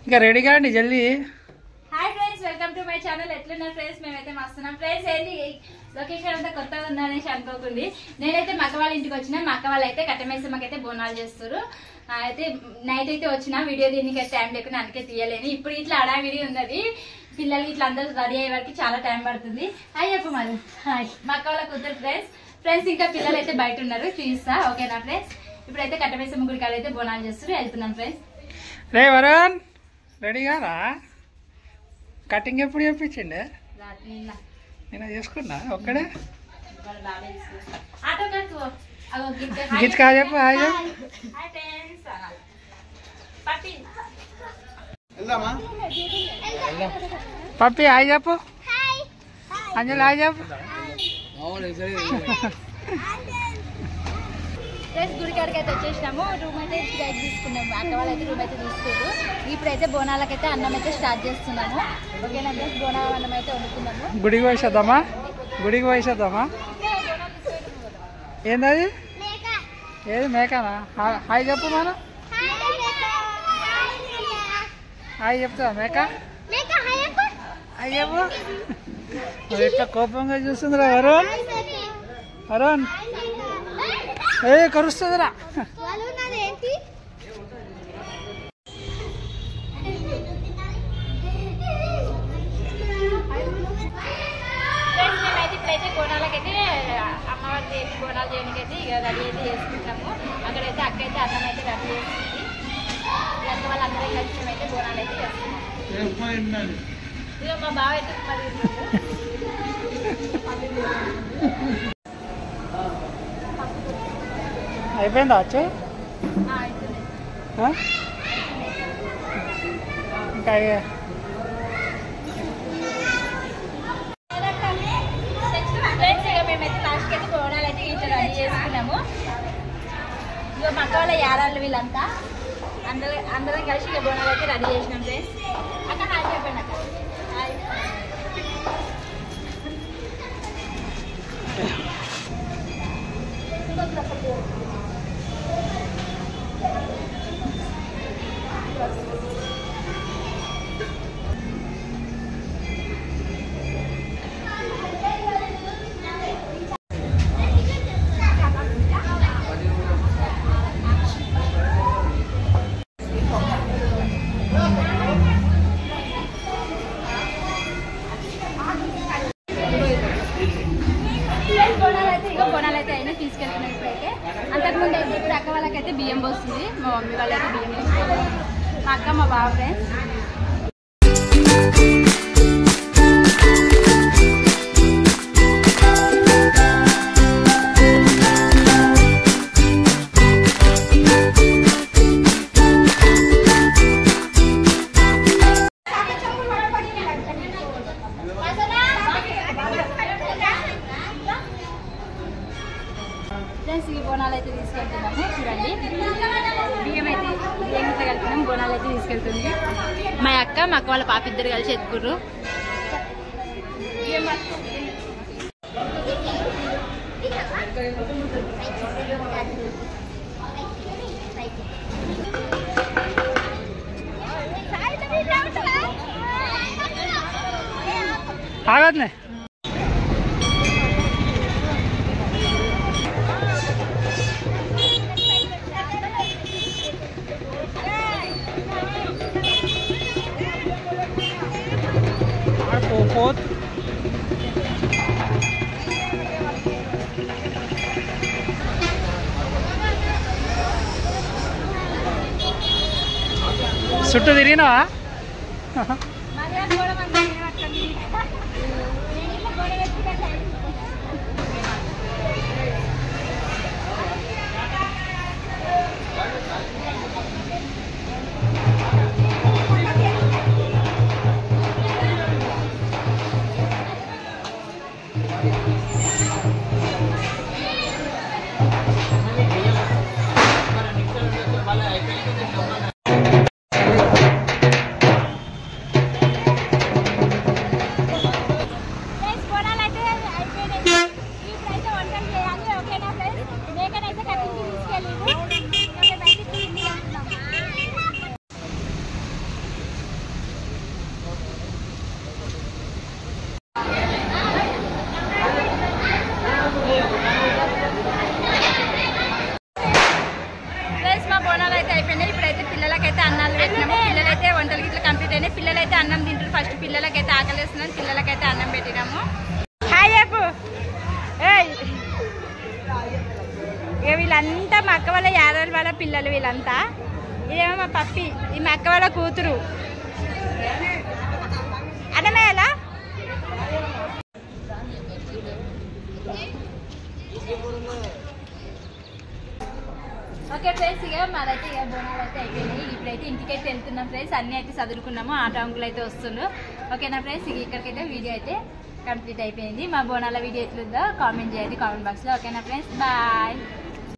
ఇంకా రెడీగా అండి జల్దీ. Hi friends, welcome to my channel. ఎట్లున్నారు ఫ్రెండ్స్? మేమైతే మస్తున్నాం ఫ్రెండ్స్. ఏంటి లొకేషన్ అంతా కొత్తగా ఉందనేసి అనుకోకండి. నేనైతే మా అక్క వాళ్ళ ఇంటికి వచ్చిన. మా అక్క వాళ్ళు అయితే కట్టమేసమ్మకైతే బోనాలు చేస్తారు. అయితే నైట్ అయితే వచ్చిన వీడియో దీనికి టైం లేకుండా అందుకే తీయలేను. ఇప్పుడు ఇట్లా అడావిడి ఉన్నది. పిల్లలకి ఇట్లా అందరూ రెడీ అయ్యే వరకు చాలా టైం పడుతుంది. హాయ్ చెప్పు మరి. హాయ్ మా అక్క వాళ్ళ కూతురు ఫ్రెండ్స్ ఇంకా పిల్లలు అయితే బయట ఉన్నారు, చూపిస్తా. ఓకేనా ఫ్రెండ్స్? ఇప్పుడైతే కట్టమేసమ్మ గుడికి అయితే బోనాలు చేస్తారు. వెళ్తున్నాం ఫ్రెండ్స్. రే వరుణ్, రెడీగా రా. కటింగ్ ఎప్పుడు చెప్పించండి? నేను చేసుకున్నా ఒక్కడే. గిచ్ కా చెప్పు. హాయ్ పప్పి హాయ్ చెప్పు. అంజలి హాయ్ చెప్పు. ఫ్రెండ్స్ గుడి కాడికి అయితే వచ్చేసినాము. రూమ్ అయితే తీసుకున్నాము. అక్క వాళ్ళు అయితే రూమ్ అయితే తీసుకోరు. ఇప్పుడైతే బోనాలకైతే అన్నం అయితే స్టార్ట్ చేస్తున్నాము. ఓకేనా ఫ్రెండ్స్? బోనాల అన్నం అయితే వండుతున్నాము. గుడికి పోసేద్దామా? గుడికి పోసేద్దామా? ఏందది? ఏది మేకనా? హాయ్ చెప్పు. మనం హాయ్ చెప్తా. మేక హాయ్ చెప్పు. ఎట్లా కోపంగా చూస్తుందిరా వరుణ్. వరుణ్ ఏ కరుస్తుందిరా. ఇప్పుడైతే బోనాలకైతే అమ్మవారి బోనాలు చేయడానికి అయితే ఇక రెడీ అయితే చేసుకుంటాము. అక్కడైతే అక్క అయితే అన్నం అయితే రెడీ చేస్తుంది. అక్క వాళ్ళందరూ కలిసి అయితే బోనాలు అయితే చేస్తున్నాం. ఇక మా బావ అయితే అయిపోయిందా వచ్చు? ఇంకా మేమైతే లాస్ట్కి అయితే బోనాలు అయితే ఇట్లా రెడీ చేసుకున్నాము. ఇక మా అక్క వాళ్ళ యారాళ్ళు వీళ్ళంతా అందరం కలిసి ఇక బోనాలు అయితే రెడీ చేసినాం ఫ్రెండ్స్. అక్క హాయ్ చెప్పండి. అక్క హాయ్. బోనాలు అయితే అయినా తీసుకెళ్తున్నాం. ఇప్పుడైతే అంతకుముందు అయితే ఇప్పుడు అక్క వాళ్ళకైతే బియ్యం పోస్తుంది. మా మమ్మీ వాళ్ళైతే బియ్యం పోస్తుంది. మా అక్క మా బావ ఫ్రెండ్స్. ఈ బోనాలు అయితే తీసుకెళ్తున్నాము. చూడండి బియ్యం ఇట్లా కలుపుతున్నాం. బోనాలు అయితే తీసుకెళ్తుంది మా అక్క వాళ్ళ పాప ఇద్దరు కలిసి ఎత్తుకుర్రు. ఆగట్లే పోత్ చుట్టూ తిరిగినావా? వంటలు ఇట్లా కంప్లీట్ అయినాయి. పిల్లలు అయితే అన్నం తింటారు. ఫస్ట్ పిల్లలకైతే ఆకలిస్తున్నాను, పిల్లలకైతే అన్నం పెట్టినాము. హాయ్ చెప్పు. వీళ్ళంతా మా అక్క వాళ్ళ యాదవుల వాళ్ళ పిల్లలు వీళ్ళంతా. ఇదేమో మా పప్పి, ఈ మా అక్క వాళ్ళ కూతురు. అన్నమేలా ఓకే ఫ్రెండ్స్, ఇక మాదైతే ఇక బోనాలు అయితే అయిపోయినాయి. ఇప్పుడైతే ఇంటికైతే వెళ్తున్నాం ఫ్రెండ్స్. అన్నీ అయితే చదువుకున్నాము. ఆటో అంకులు అయితే వస్తుండ్రు. ఓకేనా ఫ్రెండ్స్, ఇక ఇక్కడికైతే వీడియో అయితే కంప్లీట్ అయిపోయింది. మా బోనాల వీడియో ఎట్లుందో కామెంట్ చేయండి కామెంట్ బాక్స్లో. ఓకేనా ఫ్రెండ్స్, బాయ్.